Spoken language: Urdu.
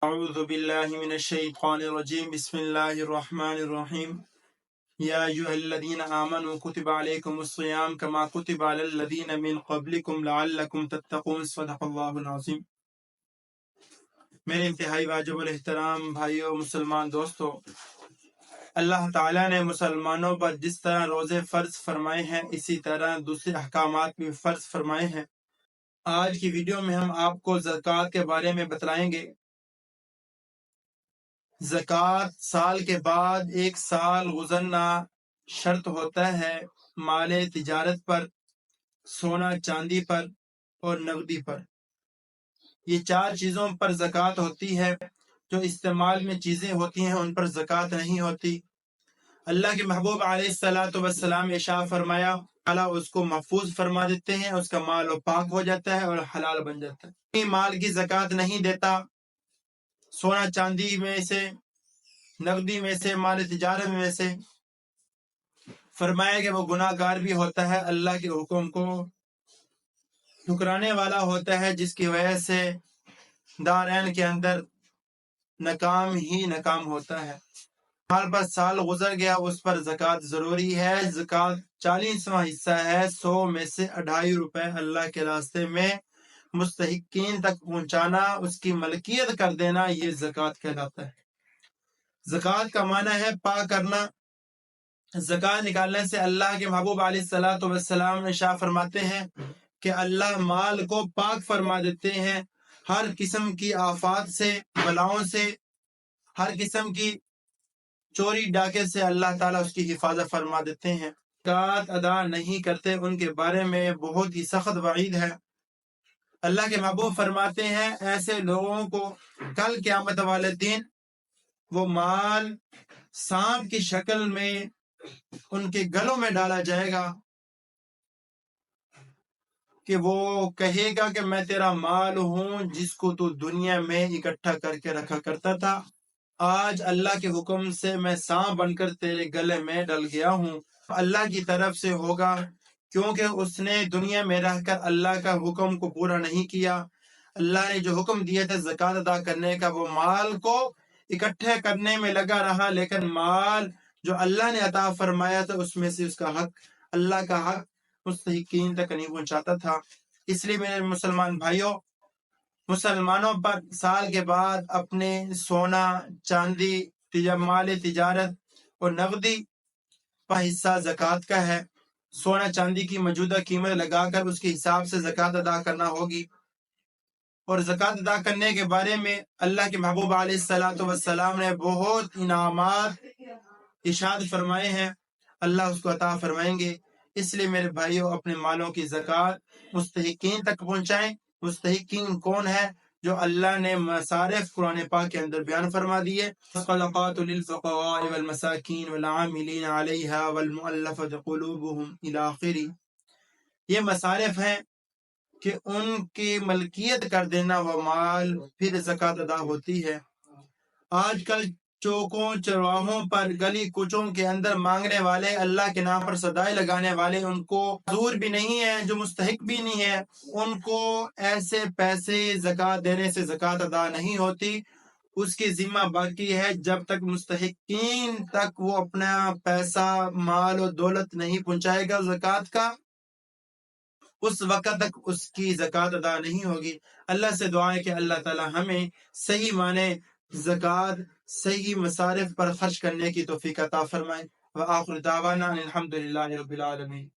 اعوذ باللہ من الشیطان الرجیم بسم اللہ الرحمن الرحیم یا ایھا الذین آمنوا کتب علیکم الصیام کما کتب علی الذین من قبلکم لعلکم تتقون صدق اللہ العظیم۔ میرے انتہائی واجب الاحترام بھائیوں مسلمان دوستو، اللہ تعالیٰ نے مسلمانوں پر جس طرح روزے فرض فرمائے ہیں اسی طرح دوسرے احکامات بھی فرض فرمائے ہیں۔ آج کی ویڈیو میں ہم آپ کو زکوٰۃ کے بارے میں بتلائیں گے۔ زکوٰۃ سال کے بعد ایک سال گزرنا شرط ہوتا ہے مال تجارت پر، سونا چاندی پر اور نقدی پر۔ یہ چار چیزوں پر زکوٰۃ ہوتی ہے۔ جو استعمال میں چیزیں ہوتی ہیں ان پر زکوٰۃ نہیں ہوتی۔ اللہ کے محبوب علیہ الصلوۃ والسلام نے ارشاد فرمایا، اللہ اس کو محفوظ فرما دیتے ہیں، اس کا مال و پاک ہو جاتا ہے اور حلال بن جاتا ہے۔ مال کی زکوٰۃ نہیں دیتا، سونا چاندی میں سے، نقدی میں سے، مال تجارت میں سے، فرمایا کہ وہ گناہ گار بھی ہوتا ہے، اللہ کے حکم کو ٹھکرانے والا ہوتا ہے، جس کی وجہ سے دارین کے اندر ناکام ہی ناکام ہوتا ہے۔ مال پر سال گزر گیا، اس پر زکوٰۃ ضروری ہے۔ زکوٰۃ 40واں حصہ ہے، 100 میں سے 2.5 روپے اللہ کے راستے میں مستحقین تک پہنچانا، اس کی ملکیت کر دینا، یہ زکوٰۃ کہلاتا ہے۔ زکوٰۃ کا معنی ہے پاک کرنا۔ زکوٰۃ نکالنے سے اللہ کے محبوب علیہ الصلوۃ والسلام نے ارشاد فرماتے ہیں کہ اللہ مال کو پاک فرما دیتے ہیں، ہر قسم کی آفات سے، بلاؤں سے، ہر قسم کی چوری ڈاکے سے اللہ تعالیٰ اس کی حفاظت فرما دیتے ہیں۔ زکوٰۃ ادا نہیں کرتے ان کے بارے میں بہت ہی سخت وعید ہے۔ اللہ کے محبوب فرماتے ہیں ایسے لوگوں کو کل قیامت والے دن وہ مال سانپ کی شکل میں ان کے گلوں میں ڈالا جائے گا کہ وہ کہے گا کہ میں تیرا مال ہوں جس کو تو دنیا میں اکٹھا کر کے رکھا کرتا تھا، آج اللہ کے حکم سے میں سانپ بن کر تیرے گلے میں ڈل گیا ہوں۔ اللہ کی طرف سے ہوگا، کیونکہ اس نے دنیا میں رہ کر اللہ کا حکم کو پورا نہیں کیا۔ اللہ نے جو حکم دیا تھا زکوٰۃ ادا کرنے کا، وہ مال کو اکٹھے کرنے میں لگا رہا، لیکن مال جو اللہ نے عطا فرمایا تھا اس میں سے اس کا حق، اللہ کا حق مستحقین تک نہیں پہنچاتا تھا۔ اس لیے میرے مسلمان بھائیوں، مسلمانوں پر سال کے بعد اپنے سونا چاندی، مال تجارت اور نقدی کا حصہ زکوٰۃ کا ہے۔ سونا چاندی کی موجودہ قیمت لگا کر اس کے حساب سے زکوٰۃ ادا کرنا ہوگی۔ اور زکوٰۃ ادا کرنے کے بارے میں اللہ کے محبوب علیہ الصلوۃ والسلام نے بہت انعامات ارشاد فرمائے ہیں، اللہ اس کو عطا فرمائیں گے۔ اس لیے میرے بھائیوں، اپنے مالوں کی زکوٰۃ مستحقین تک پہنچائیں۔ مستحقین کون ہے؟ جو اللہ نے مصارف قرآن پاک کے اندر بیان فرما دیے، صدقات للفقراء والمساکین والعاملین علیہا والمؤلفۃ قلوبہم الی آخری۔ یہ مصارف ہیں کہ ان کی ملکیت کر دینا وہ مال، پھر زکوٰۃ ادا ہوتی ہے۔ آج کل چوکوں چرواہوں پر، گلی کوچوں کے اندر مانگنے والے، اللہ کے نام پر صدائے لگانے والے، ان کو معذور بھی نہیں ہے، جو مستحق بھی نہیں ہے، ان کو ایسے پیسے زکوٰۃ دینے سے زکوٰۃ ادا نہیں ہوتی۔ اس کی ذمہ باقی ہے جب تک مستحقین تک وہ اپنا پیسہ، مال و دولت نہیں پہنچائے گا زکوٰۃ کا، اس وقت تک اس کی زکوٰۃ ادا نہیں ہوگی۔ اللہ سے دعا ہے کہ اللہ تعالی ہمیں صحیح معنی زکوٰۃ، صحیح مصارف پر خرچ کرنے کی توفیق عطا فرمائے۔ وآخر دعوانا الحمدللہ رب العالمین۔